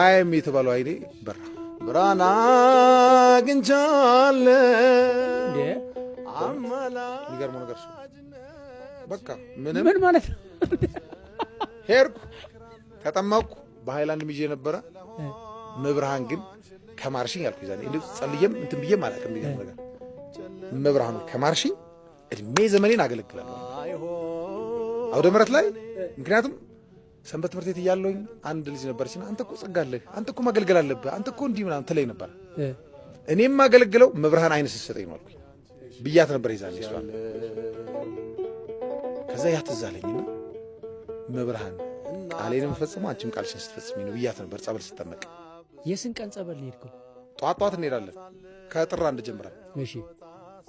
አይም የተባለው አይኔ በራ ብራና ግንቻለ አማላ ይገርም ነገር እሱ በቃ ምን ማለት ነው። ሄርኩ ተጠመቅኩ በሃይላንድ ሚዜ ነበረ መብርሃን ግን ከማርሽኝ አልኩ ይዛኔ እንዴ ጸልየም እንትን ብዬ ማለት የሚገርም ነገር መብርሃን ከማርሽኝ እድሜ ዘመኔን አገለግላለሁ አውደ ምሕረት ላይ ምክንያቱም ሰንበት ትምህርት ቤት እያለሁኝ አንድ ልጅ ነበርችና አንተ እኮ ጸጋለህ አንተ እኮ ማገልገል አለብህ አንተ እኮ እንዲህ ምናምን ትለኝ ነበር እኔም ማገልግለው መብርሃን አይነ ስትሰጠኝ ነው አልኩኝ ብያት ነበር ይዛኔ እሷ ከዛ ያትዛለኝና መብርሃን ቃሌን መፈጸም አንቺም ቃልሽን ስትፈጽሚ ነው ብያት ነበር ጸበል ስትጠመቅ የስን ቀን ጸበል ሄድኩ ጧት እንሄዳለን ከጥር 1 ጀምረን እሺ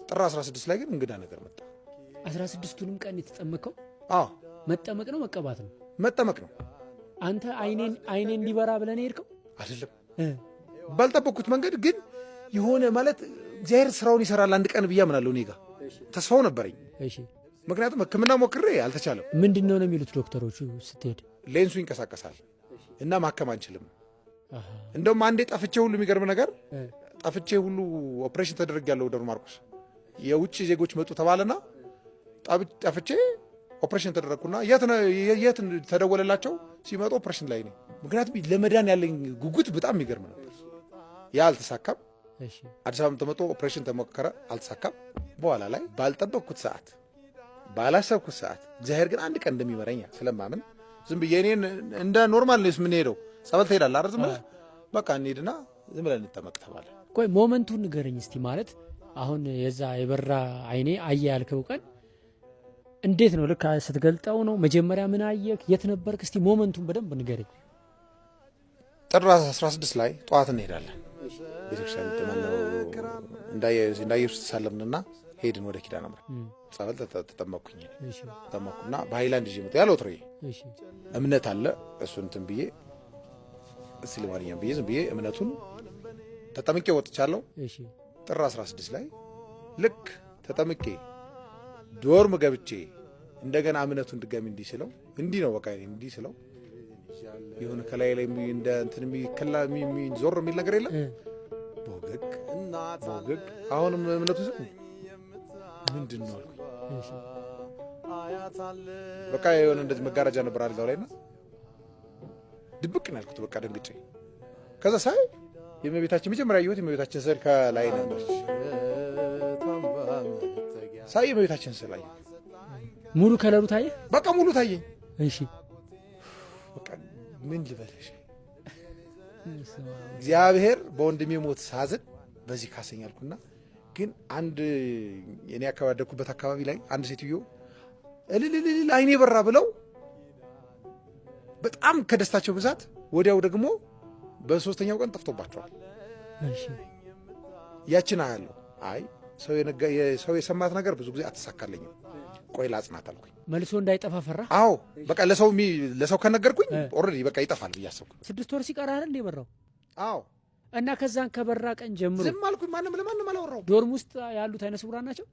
ጥር 16 ላይ ግን እንግዳ ነገር መጣ 16ቱንም ቀን የተጠመቀው አዎ መጠመቅ ነው መቀባት ነው መጠመቅ ነው አንተ አይኔን እንዲበራ ብለን ሄድከው አይደለም ባልጠበቅኩት መንገድ ግን የሆነ ማለት እግዚአብሔር ስራውን ይሰራል አንድ ቀን ብያ ምናለው እኔ ጋር ተስፋው ነበረኝ እሺ ምክንያቱም ህክምና ሞክሬ አልተቻለም ምንድነው ነው የሚሉት ዶክተሮቹ ስትሄድ ሌንሱ ይንቀሳቀሳል እና ማከም አንችልም እንደውም አንዴ ጠፍቼ ሁሉ የሚገርም ነገር ጠፍቼ ሁሉ ኦፕሬሽን ተደረጋለሁ ደብረ ማርቆስ የውጭ ዜጎች መጡ ተባለና ጠፍቼ ኦፕሬሽን ተደረኩና የት ተደወለላቸው ሲመጡ ኦፕሬሽን ላይ ነኝ ምክንያቱም ለመዳን ያለኝ ጉጉት በጣም የሚገርም ነበር ያ አልተሳካም እሺ አዲስ አበባ ተመቶ ኦፕሬሽን ተሞከረ አልተሳካም በኋላ ላይ ባልጠበቅኩት ሰዓት ባላሰብኩት ሰዓት እግዚአብሔር ግን አንድ ቀን እንደሚመረኛ ስለማምን ዝም ብዬ እኔን እንደ ኖርማል ነው የምንሄደው ጸበል ትሄዳለህ አይደል ዝም በቃ እንሂድና ዝም ብለን እንጠመቅ ተባለ ቆይ ሞመንቱን ንገረኝ እስቲ ማለት አሁን የዛ የበራ አይኔ አየ ያልከው ቀን እንዴት ነው ልክ ስትገልጠው ነው መጀመሪያ ምን አየክ የት ነበርክ እስቲ ሞመንቱን በደንብ ንገረኝ ጥር 16 ላይ ጧት እንሄዳለን ቤተክርስቲያን ተመነው እንዳየሱስ ተሳለምንና ሄድን ወደ ኪዳነ ምሕረት ጸበል ተጠመቅኩኝ እሺ ተጠመቅኩና በሃይላንድ ይዤ መጣ ያለው ትሮይ እሺ እምነት አለ እሱን እንትን ብዬ እስልማንያም ብዬ ዝም ብዬ እምነቱን ተጠምቄ ወጥቻለሁ እሺ ጥር 16 ላይ ልክ ተጠምቄ ዶርም ገብቼ እንደገና እምነቱን ድጋሚ እንዲስለው እንዲ ነው በቃ እንዲ ስለው ይሁን ከላይ ላይ እንደ እንትን የሚከላ ዞር የሚል ነገር የለም ቦግግ አሁንም እምነቱ ምንድነው እሺ በቃ የሆነ እንደዚህ መጋረጃ ነበር አልጋው ላይና ድብቅ ነው ያልኩት በቃ ደንግጬ ከዛ ሳይ የእመቤታችን መጀመሪያ ያየሁት የእመቤታችን ስዕል ከላይ ነበር ሳይ የእመቤታችን ስዕል አየሁ ሙሉ ከለሩ ታየ በቃ ሙሉ ታየኝ እሺ በቃ ምን ልበልሽ እግዚአብሔር በወንድሜ ሞት ሳዝን በዚህ ካሰኛልኩና ግን አንድ የኔ አካባቢ ያደኩበት አካባቢ ላይ አንድ ሴትዮ እልልልል አይኔ በራ ብለው በጣም ከደስታቸው ብዛት ወዲያው ደግሞ በሶስተኛው ቀን ጠፍቶባቸዋል እሺ ያችን አያለሁ አይ ሰው የሰማት ነገር ብዙ ጊዜ አትሳካለኝም ቆይ ላጽናት አልኩኝ መልሶ እንዳይጠፋ ፈራ አዎ በቃ ለሰው ከነገርኩኝ ኦሬዲ በቃ ይጠፋል ብዬ አሰብኩ 6 ወር ሲቀር አይደል የበራው አዎ እና ከዛን ከበራ ቀን ጀምሮ ዝም አልኩኝ ለማንም አላወራው ዶርም ውስጥ ያሉት አይነ ስውራን ናቸው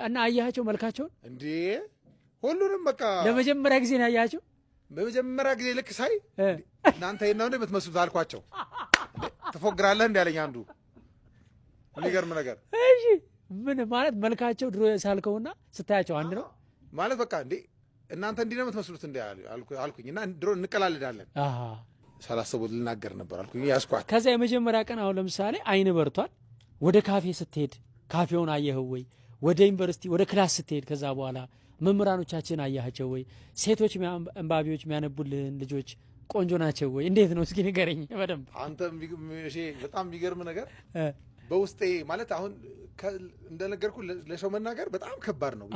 እና አያያቸው መልካቸውን እንዴ ሁሉንም በቃ ለመጀመሪያ ጊዜ ነው ያያቸው በመጀመሪያ ጊዜ ልክ ሳይ እናንተ የናው እንደ የምትመስሉት አልኳቸው ትፎግራለህ እንደ ያለኝ አንዱ የሚገርም ነገር እሺ ምን ማለት መልካቸው ድሮ ሳልከውና ስታያቸው አንድ ነው ማለት በቃ እንዴ እናንተ እንዲህ ነው የምትመስሉት እንደ አልኩኝና ድሮ እንቀላልዳለን ሳላሰቡት ልናገር ነበር አልኩኝ ያስኳት ከዛ የመጀመሪያ ቀን አሁን ለምሳሌ አይን በርቷል ወደ ካፌ ስትሄድ ካፌውን አየኸው ወይ ወደ ዩኒቨርሲቲ ወደ ክላስ ስትሄድ ከዛ በኋላ መምህራኖቻችን አያቸው ወይ ሴቶች አንባቢዎች የሚያነቡልን ልጆች ቆንጆ ናቸው ወይ እንዴት ነው እስኪ ንገረኝ በደንብ አንተ እሺ በጣም የሚገርም ነገር በውስጤ ማለት አሁን እንደነገርኩ ለሰው መናገር በጣም ከባድ ነው